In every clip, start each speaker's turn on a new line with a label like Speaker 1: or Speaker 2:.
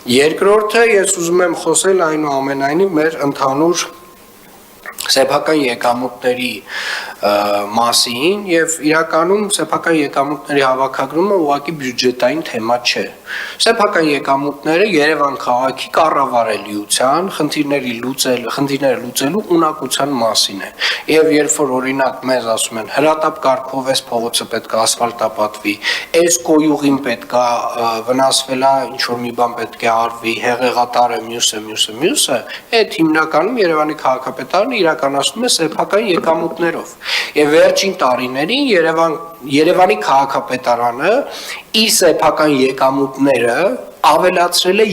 Speaker 1: Երկրորդը ես ուզում եմ խոսել այնուամենայնիվ մեր ընդհանուր սեփական եկամուտների մասին եւ իրականում սեփական եկամուտների հավաքագրումը ուղղակի բյուջետային թեմա չէ։ Սեփական եկամուտները Երևան քաղաքի կառավարելիության խնդիրները լուծելու ունակության մասին է։ Եվ երբ որ օրինակ մեզ ասում են հրատապ կարգով էս փողոցը պետք է ասֆալտապատվի, էս կոյուղին պետք է վնասվելա, ինչ որ մի բան պետք է արվի, հեղեղատարը մյուսը, այդ հիմնականում Երևանի քաղաքապետարանը իրականացնում է սեփական եկամուտներով։ Եվ վերջին տարիներին Երևանի քաղաքապետարանը իր սեփական եկամուտները ավելացրել է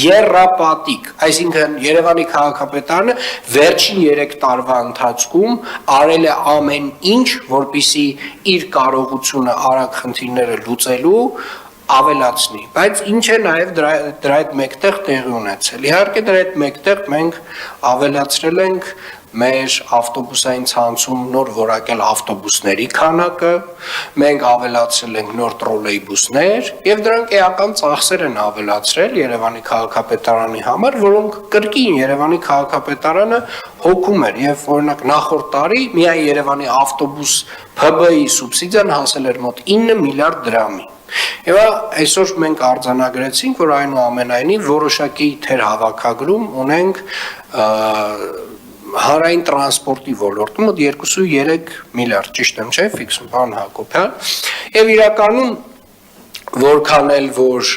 Speaker 1: եռապատիկ, այսինքն Երևանի քաղաքապետարանը վերջին 3 տարվա ընթացքում արել է ամեն ինչ, որպեսզի իր կարողությունը արագ խնդիրները լուծելու ավելացնի, բայց ինչ է նաև դրա հետ մեկտեղ տեղի ունեցել։ Իհարկե դրա հետ մեկտեղ մենք ավելացրել ենք մեր ավտոբուսային ցանցում նոր որակյալ ավտոբուսների քանակը, մենք ավելացրել ենք նոր տրոլեյբուսներ եւ դրանք էական ծախսեր են ավելացրել Երևանի քաղաքապետարանի համար, որոնք կրկին Երևանի քաղաքապետարանը հոգում էր եւ օրինակ նախորդ տարի միայն Երևանի ավտոբուս ՓԲ-ի սուբսիդիան հասել էր մոտ 9 միլիարդ դրամի։ Եվ այսօր մենք արձանագրեցինք, որ այնուամենայնիվ որոշակի թեր հավաքագրում ունենք հանրային տրանսպորտի ոլորտում մոտ 2.3 միլիարդ, ճիշտ եմ, չէ՞, ֆիքսում, պարոն Հակոբյան։ Եվ իրականում որքան էլ որ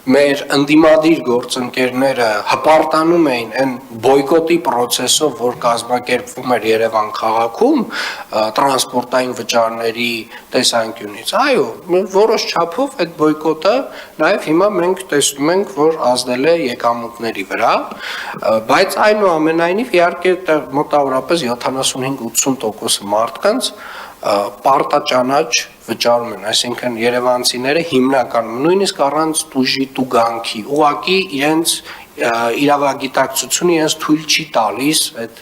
Speaker 1: մեր ընդդիմադիր գործընկերները հպարտանում էին այն բոյկոտի process-ով, որ կազմակերպվում էր Երևան քաղաքում տրանսպորտային վճարների տեսանկյունից։ Այո, որոշ չափով այդ բոյկոտը նաև հիմա մենք տեսնում ենք, որ ազդել է եկամուտների վրա, բայց այնուամենայնիվ իհարկե մոտավորապես 75-80% մարդկանց պարտաճանաչ վճարում են, այսինքն երևանցիները հիմնականում նույնիսկ առանց տուժի տուգանքի, ուղղակի իրենց իրավագիտակցությունը իրենց թույլ չի տալիս այդ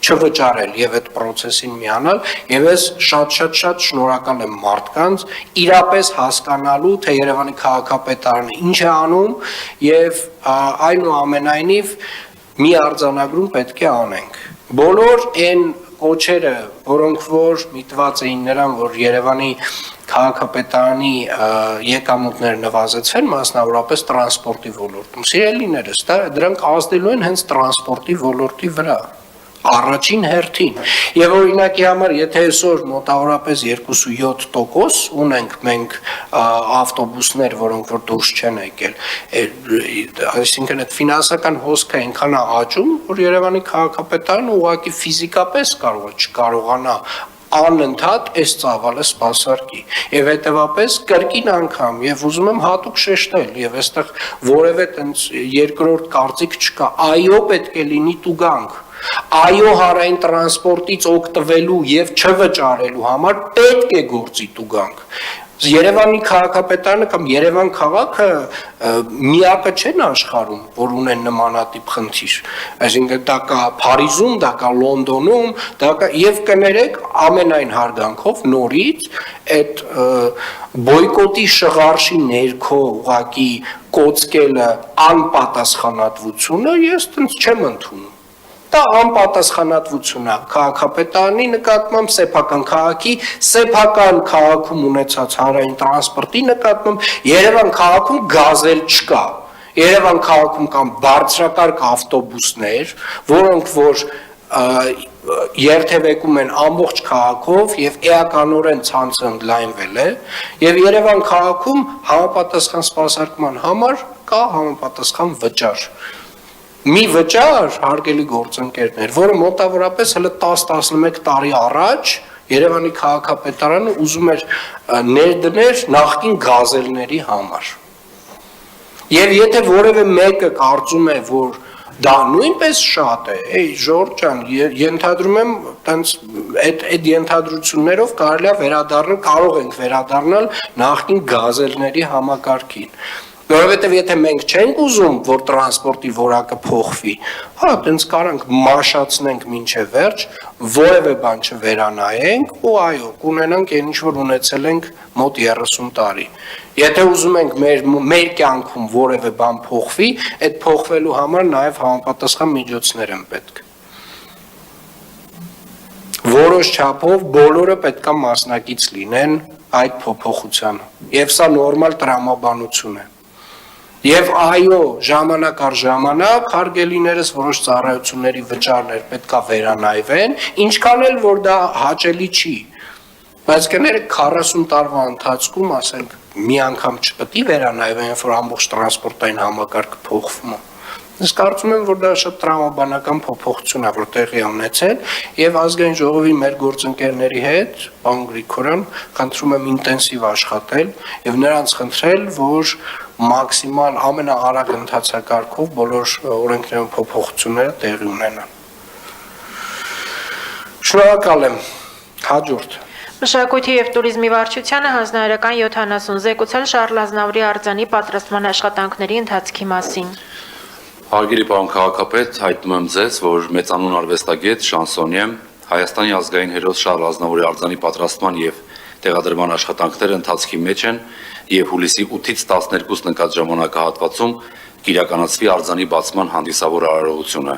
Speaker 1: չվճարել եւ այդ process-ին միանալ, եւ ես շատ շնորհակալ եմ մարդկանց իրապես հասկանալու, թե Երևանի քաղաքապետարանը ինչ է անում եւ այնուամենայնիվ մի արձանագրում պետք է անենք։ Բոլոր այն կոչերը, որոնք որ միտված էին նրան, որ Երևանի քաղաքապետարանի եկամուտները նվազեցվեն, մասնավորապես տրանսպորտի ոլորտում։ Սիրելիներս, դրանք ազդելու են հենց տրանսպորտի ոլորտի վրա։ Առաջին հերթին։ Եվ օրինակի համար, եթե այսօր մոտավորապես 2.7% ունենք մենք ավտոբուսներ, որոնք որ դուրս չեն եկել, այսինքն այդ ֆինանսական հոսքը այնքան է աճում, որ Երևանի քաղաքապետարանը ուղղակի ֆիզիկապես չկարողանա անընդհատ այս ծավալը սպասարկի եւ հետեւապես կրկին անգամ եւ ուզում եմ հատուկ շեշտել եւ այստեղ որևէ տենց երկրորդ կարծիք չկա, այո պետք է լինի տուգանք, այո հանրային տրանսպորտից օգտվելու եւ չվճարելու համար պետք է գործի տուգանք։ Երևանի քաղաքապետարանը կամ Երևան քաղաքը միակը չեն աշխարհում, որ ունեն նմանատիպ խնդիր։ Այսինքն դա կա Փարիզում, դա կա Լոնդոնում, դա կա եւ կներեք ամենայն հարգանքով նորից այդ բոյկոտի շղարշի ներքո ուղակի կոծկելը անպատասխանատվությունը ես տենց չեմ ընդունում։ Դա անպատասխանատվություն է քաղաքապետարանի նկատմամբ, սեփական քաղաքի, սեփական քաղաքում ունեցած հանրային տրանսպորտի նկատմամբ, Երևան քաղաքում գազել չկա։ Երևան քաղաքում կան բարձրակարգ ավտոբուսներ, որոնք որ երթևեկում են ամբողջ քաղաքով եւ էականորեն ցանցը ընդլայնվել է, եւ Երևան քաղաքում համապատասխան սպասարկման համար կա համապատասխան վճար։ Մի վճար, հարգելի գործընկերներ, որը մոտավորապես հələ 10-11 տարի առաջ Երևանի քաղաքապետարանը ուզում էր ներդներ նախկին գազելների համար։ Եվ եթե որևէ մեկը կարծում է, որ դա նույնպես շատ է, Ժորժ ջան, ենթադրում եմ, այդ ենթադրություններով կարելի է վերադառնալ, կարող ենք վերադառնալ նախկին գազելների համակարգին։ Որովհետև եթե մենք չենք ուզում, որ տրանսպորտի որակը փոխվի, հա, տենց կարանք մաշացնենք մինչև վերջ, որևէ բան չվերանայենք ու այո, կունենանք այն ինչ որ ունեցել ենք մոտ 30 տարի։ Եթե ուզում ենք մեր կյանքում որևէ բան փոխվի, այդ փոխվելու համար նաև համապատասխան միջոցներ են պետք։ Որոշ չափով բոլորը պետք է մասնակից լինեն այդ փոփոխությանը։ Եվ սա նորմալ տրամաբանություն է։ Եվ այո, ժամանակ առ ժամանակ հարգելիներս որոշ ծառայությունների վճարներ պետքա վերանայվեն, ինչքան էլ որ դա հաճելի չի։ Բայց կներեք 40 տարվա ընթացքում, ասենք, մի անգամ չպետք է վերանայվեն, որ ամբողջ տրանսպորտային համակարգը փոխվում է։ Ես կարծում եմ, որ դա շատ տրամաբանական փոփոխություն է, որ տեղի է ունեցել, եւ ազգային ժողովի մեր գործընկերների հետ, պարոն Գրիգորյան, խնդրում եմ ինտենսիվ աշխատել եւ նրանց խնդրել, որ մաքսիմալ ամենաարագ ընթացակարգով բոլոր օրենքներում փոփոխությունները տեղի ունենան։ Շնորհակալ եմ։ Հաջորդ
Speaker 2: Մշակույթի և տուրիզմի վարչությանը հանձնարարական 70 զեկուցել Շարլ Ազնավուրի արձանի պատրաստման աշխատանքների ընթացքի մասին։
Speaker 3: Հարգելի պարոն քաղաքապետ, հայտնում եմ ձեզ, որ մեծանուն արվեստագետ, շանսոնյե, Հայաստանի ազգային հերոս Շարլ Ազնավուրի արձանի պատրաստման և տեղադրման աշխատանքները ընթացքի մեջ են և հուլիսի 8-ից 12 ընկած ժամանակահատվածում կիրականացվի արձանի բացման հանդիսավոր արարողությունը։